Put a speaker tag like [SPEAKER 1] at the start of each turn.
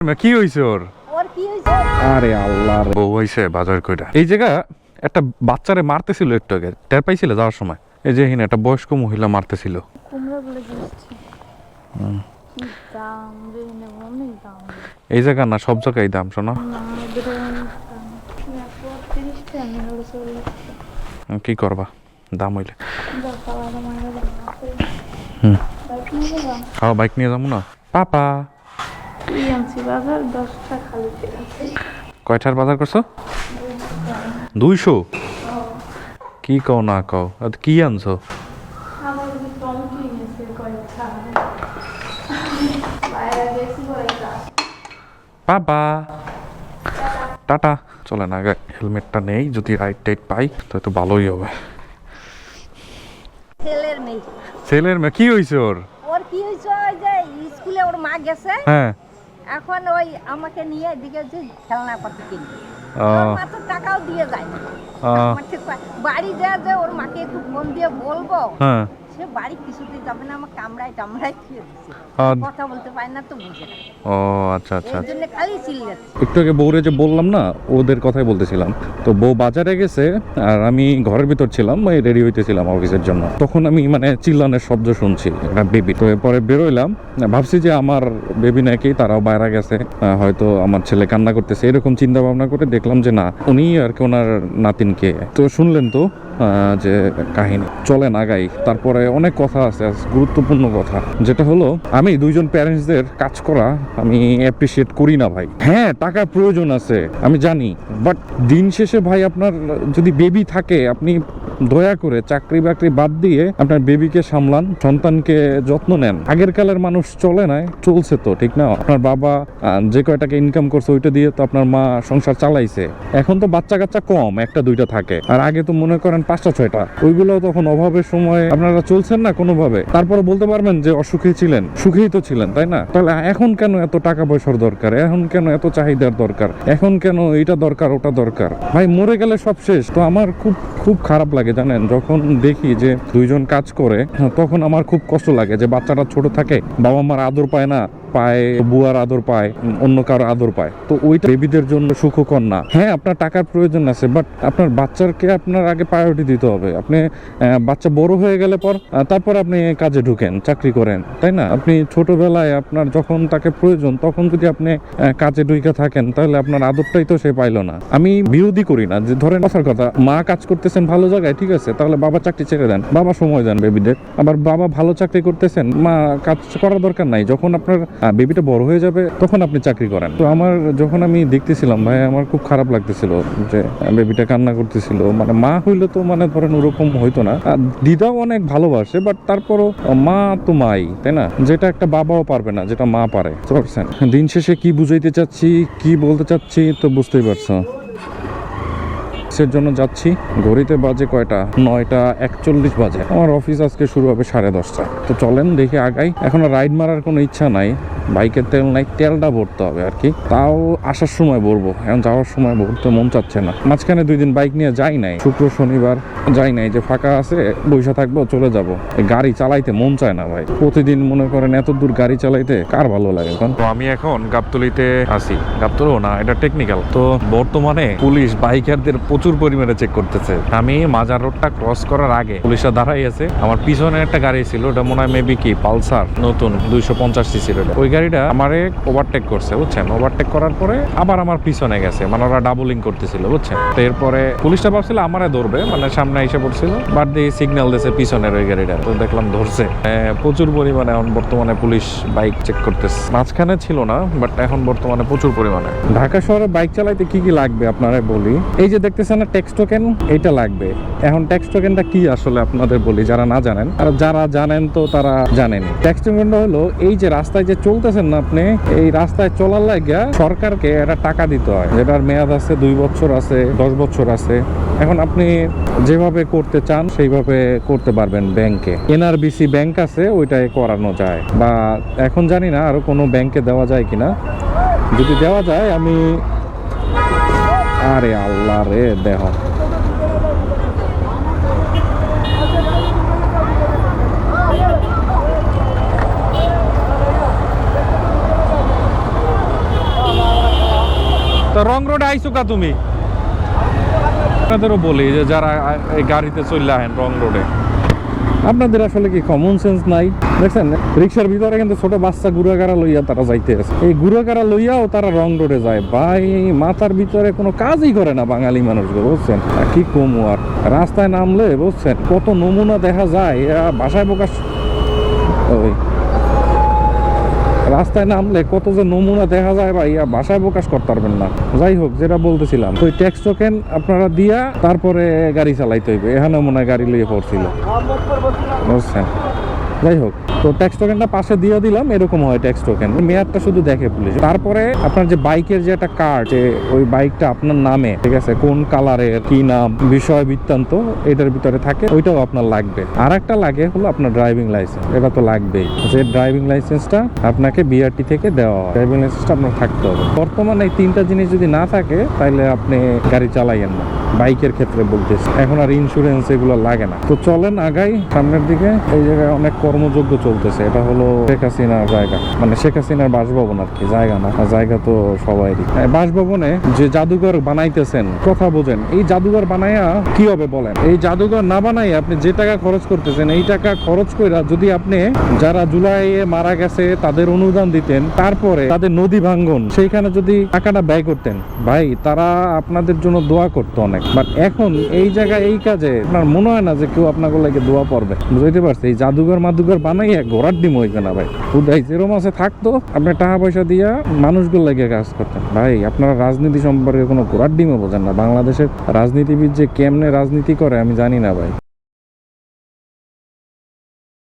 [SPEAKER 1] কি হইছে ওর? আরে আল্লাহ রে, বউ হইছে বাজার কইরা। এই জায়গা একটা বাচ্চারে মারতেছিল একটু আগে, টের পাইছিল যাওয়ার সময়? এই যে হিনা একটা বয়স্ক মহিলা মারতেছিল। এই জায়গা না, সব জায়গায় দাম শোনো। কি করবা দাম হইলে? খাওয়া বাইক নিয়ে যাবো না পাপা। কয়টার বাজার করছো? 200? কি কও না কও, কি আনছো? বাবা টাটা। চলে না আগে হেলমেটটা নেই, যদি রাইট টাইট পাই তো ভালোই হবে। ছেলের মেয়ে কি হয়েছে ওর?
[SPEAKER 2] ওর কি হয়েছে, ওই যে স্কুলে ওর মা গেছে,
[SPEAKER 1] হ্যাঁ
[SPEAKER 2] এখন ওই আমাকে নিয়ে এদিকে যে খেলনা পাতি কিনবে, ওর মা তো টাকাও দিয়ে যায় না। বাড়ি যা যে ওর মাকে একটু ফোন দিয়ে বলবো,
[SPEAKER 1] হ্যাঁ
[SPEAKER 2] সে বাড়ি কিছুতেই যাবে না, আমার কামড়ায় টামড়ায় খেয়ে দিচ্ছে, কথা বলতে পারে না তো বুঝে না।
[SPEAKER 1] ও আচ্ছা আচ্ছা,
[SPEAKER 2] এই জন্য খালি চিল্লাচ্ছে।
[SPEAKER 1] একটু আগে বউরে যে বললাম না, ওদের কথাই বলতেছিলাম। তো বউ বাজারে গেছে আর আমি ঘরের ভিতর ছিলাম, রেডি হইতেছিলাম অফিসের জন্য। তখন আমি মানে চিল্লানের শব্দ শুনছি, একটা বেবি। তো এরপরে বেরোইলাম, ভাবছি যে আমার বেবি নাকি, তারাও বাইরে গেছে, হয়তো আমার ছেলে কান্না করতেছে, এরকম চিন্তা ভাবনা করে দেখলাম যে না, উনি আর কি ওনার নাতিনকে। তো শুনলেন তো যে কাহিনী, চলেন আগাই। তারপরে অনেক কথা আছে, গুরুত্বপূর্ণ কথা, যেটা হলো আমি দুইজন প্যারেন্টসদের কাজ করা আমি অ্যাপ্রিসিয়েট করি না ভাই। হ্যাঁ টাকার প্রয়োজন আছে আমি জানি, বাট দিন শেষে ভাই আপনার যদি বেবি থাকে, আপনি দয়া করে চাকরি বাকরি বাদ দিয়ে আপনার বেবিকে সামলান, সন্তানকে যত্ন নেন। আগের কালের মানুষ চলে নাই, চলছে তো, ঠিক না? আপনার বাবা যে কয় টাকা ইনকাম করছে ওইটা দিয়ে তো আপনার মা সংসার চালাইছে। এখন তো বাচ্চা কাচ্চা কম, একটা দুইটা থাকে, আর আগে তো মনে করেন 5টা 6টা। ওইগুলো তখন অভাবের সময় আপনারা চলছেন না কোনোভাবে। তারপরে বলতে পারবেন যে অসুখী ছিলেন, সুখেই তো ছিলেন, তাই না? তাহলে এখন কেন এত টাকা পয়সার দরকার? এখন কেন এত চাহিদার দরকার? এখন কেন এটা দরকার ওটা দরকার? ভাই মরে গেলে সব শেষ। তো আমার খুব খুব খারাপ লাগে জানেন, যখন দেখি যে দুইজন কাজ করে, তখন আমার খুব কষ্ট লাগে যে বাচ্চাটা ছোট থাকে, বাবা মার আদর পায় না, পায় বুয়ার আদর পায়, অন্য কারো আদর পায়। তো ওইটা বেবিদের জন্য সুখকর না। হ্যাঁ আপনার টাকার প্রয়োজন আছে, বাট আপনার বাচ্চাকে আপনার আগে প্রায়োরিটি দিতে হবে। আপনি বাচ্চা বড় হয়ে গেলে পর তারপর আপনি কাজে ঢুকেন, চাকরি করেন, তাই না? আপনি ছোটবেলায় আপনার যখন তাকে প্রয়োজন, তখন যদি আপনি কাজে ঢুকে থাকেন, তাহলে আপনার আদরটাই তো সে পাইলো না। আমি বিরোধী করি না, যে ধরেন কথার কথা, মা কাজ করতেছেন ভালো জায়গায়, ঠিক আছে, তাহলে বাবা চাকরি ছেড়ে দেন, বাবা সময় দেন বেবিদের। আবার বাবা ভালো চাকরি করতেছেন, মা কাজ করার দরকার নাই। যখন আপনার বেবিটা বড় হয়ে যাবে তখন আপনি চাকরি করেন। তো আমার যখন আমি দেখতেছিলাম ভাই, আমার খুব খারাপ লাগতেছিল যে বেবিটা কান্না করতেছিল। মানে মা হইলে তো মানে ধরেন ওরকম হইতো না, দিদাও অনেক ভালোবাসে, বাট তারপরও মা তো মাই, তাই না? যেটা একটা বাবাও পারবে না, যেটা মা পারে। বুঝতে পারছেন দিন শেষে কি বুঝাইতে চাচ্ছি, কি বলতে চাচ্ছি, তো বুঝতেই পারছো। জন্য যাচ্ছি, ঘড়িতে বাজে কয়টা, 9টা 41 বাজে। আমার অফিস আজকে শুরু হবে 10:30। তো চলেন দেখে আগাই। এখন রাইড মারার কোনো ইচ্ছা নাই, বাইকের তেল নাই, তেলটা ভরতে হবে আর কি। তাও আসার সময় ভরবো, এখন যাওয়ার সময় ভরতে মন চাচ্ছে না। মাঝখানে 2 দিন বাইক নিয়ে যাই নাই, শুক্র শনিবার যাই নাই, যে ফাঁকা আছে বৈশা থাকবো, চলে যাবো। গাড়ি চালাইতে মন চায় না ভাই, প্রতিদিন মনে করেন এত দূর গাড়ি চালাইতে কার ভালো লাগে? তো আমি এখন গাবতলিতে আছি, গাবতলি না, এটা টেকনিক্যাল। তো বর্তমানে পুলিশ বাইকারদের প্রচুর পরিমাণে চেক করতেছে। আমি মাজার রোডটা ক্রস করার আগে পুলিশরা দাঁড়াই আছে। আমার পিছনে একটা গাড়ি ছিল, ওটা মনে হয় মেবি কি পালসার নতুন 250 সিসির। ওই গাড়িটা আমারে ওভারটেক করছে, বুঝছেন? ওভারটেক করার পরে আবার আমার পিছনে গেছে, মানে ওরা ডাবলিং করতেছিল, বুঝছেন? তো এরপরে পুলিশটা ভাবছিল আমারে ধরবে, মানে সামনে এসে পড়ছিল, বাট দিয়ে সিগন্যাল দিয়েছে পিছনের ওই গাড়িটা। তো দেখলাম ধরছে। প্রচুর পরিমাণে এখন বর্তমানে পুলিশ বাইক চেক করতেছে। মাঝখানে ছিল না, বাট এখন বর্তমানে প্রচুর পরিমাণে। ঢাকা শহরে বাইক চালাইতে কি কি লাগবে আপনারা বলি। এই যে দেখতেছেন না ট্যাক্স টোকেন, এটা লাগবে। এখন ট্যাক্স টোকেনটা কি আসলে আপনাদের বলি, যারা না জানেন, আর যারা জানেন তো তারা জানেন। ট্যাক্স টোকেনটা হলো এই যে রাস্তায় যে চলতেছেন না আপনি, এই রাস্তায় চলার লাগা সরকারকে একটা টাকা দিতে হয়, যেটার মেয়াদ আছে 2 বছর আছে, 10 বছর আছে। এখন আপনি যেভাবে করতে চান সেইভাবে করতে পারবেন। ব্যাংকে এনআরবিসি ব্যাংক আছে, ওইটাই করানো যায়, বা এখন জানি না আরো কোনো ব্যাংকে দেওয়া যায় কিনা। যদি দেওয়া যায় আমি, আরে আল্লাহ রে, দেহ তা রং রোডে আইছো কা তুমি? আপনাদেরও বলি যে যারা এই গাড়িতে চলে আহেন রং রোডে, আপনাদের আসলে কি কমন সেন্স নাই? দেখছেন রিক্সার ভিতরে কিন্তু ছোট বাচ্চা গুড়াগাড়া লইয়া তারা যাইতে আছে, এই গুড়াগাড়া লইয়াও তারা রং রোডে যায়। ভাই মাথার ভিতরে কোনো কাজই করে না বাঙালি মানুষগুলো, বুঝছেন? আর কি কমু আর, রাস্তায় নামলে বুঝছেন কত নমুনা দেখা যায়, এরা ভাষায় প্রকাশ, ওই রাস্তায় নামলে কত যে নমুনা দেখা যায় ভাই, ভাষায় প্রকাশ করতে পারবেন না। যাই হোক, যেটা বলতেছিলাম, ওই ট্যাক্স টোকেন আপনারা দিয়া তারপরে গাড়ি চালাইতে হইবে। এখানে মনে হয় গাড়ি লইয়ে পড়ছিল, বুঝছেন? যাই হোক, তো ট্যাক্স টোকেনটা পাশে দিয়ে দিলাম, এরকম হয় ট্যাক্স টোকেন। মেয়াদটা শুধু দেখে পুলিশ। তারপরে আপনার যে বাইকের যে একটা কার্ড, যে ওই বাইকটা আপনার নামে, ঠিক আছে, কোন কালারের, কি নাম, বিষয় বৃত্তান্ত এটার ভিতরে থাকে, ওইটাও আপনার লাগবে। আর একটা লাগে হলো আপনার ড্রাইভিং লাইসেন্স, এটা তো লাগবেই। যে ড্রাইভিং লাইসেন্সটা আপনাকে বিআরটি থেকে দেওয়া হয়, ড্রাইভিং লাইসেন্সটা আপনার থাকতে হবে। বর্তমানে এই তিনটা জিনিস যদি না থাকে তাহলে আপনি গাড়ি চালাইয়েন না, বাইকের ক্ষেত্রে বলতেছি। এখন আর ইন্স্যুরেন্স এগুলো লাগে না। তো চলেন আগাই সামনের দিকে। এই জায়গায় অনেক কর্মযজ্ঞ চলতেছে। এটা হলো শেখ হাসিনার জায়গা, মানে শেখ হাসিনার বাসভবন আর কি, জায়গা না, জায়গা তো সবাইরই। বাসভবনে যে জাদুঘর বানাইতেছেন, কথা বোঝেন, এই জাদুঘর বানাইয়া কি হবে বলেন? এই জাদুঘর না বানাই আপনি যে টাকা খরচ করতেছেন, এই টাকা খরচ কইরা যদি আপনি যারা জুলাইয়ে মারা গেছে তাদের অনুদান দিতেন, তারপরে তাদের নদী ভাঙ্গন সেইখানে যদি টাকাটা ব্যয় করতেন, ভাই তারা আপনাদের জন্য দোয়া করতো অনেক। বাট এখন এই জায়গায় এই কাজে আপনার মনে হয় না যে কেউ আপনাকে লাগে দোয়া পড়বে, বুঝতে পারছি? এই জাদুঘর মাদুঘর বানাইয়া ঘোরার ডিম হইবে না ভাই। উদয় যেরো মাসে থাকতো আপনি টাকা পয়সা দিয়া মানুষগুলো লাগে কাজ করতেন। ভাই আপনারা রাজনীতি সম্পর্কে কোনো ঘোরার ডিমও বোঝেন না। বাংলাদেশের রাজনীতিবিদ যে কেমনে রাজনীতি করে আমি জানি না ভাই।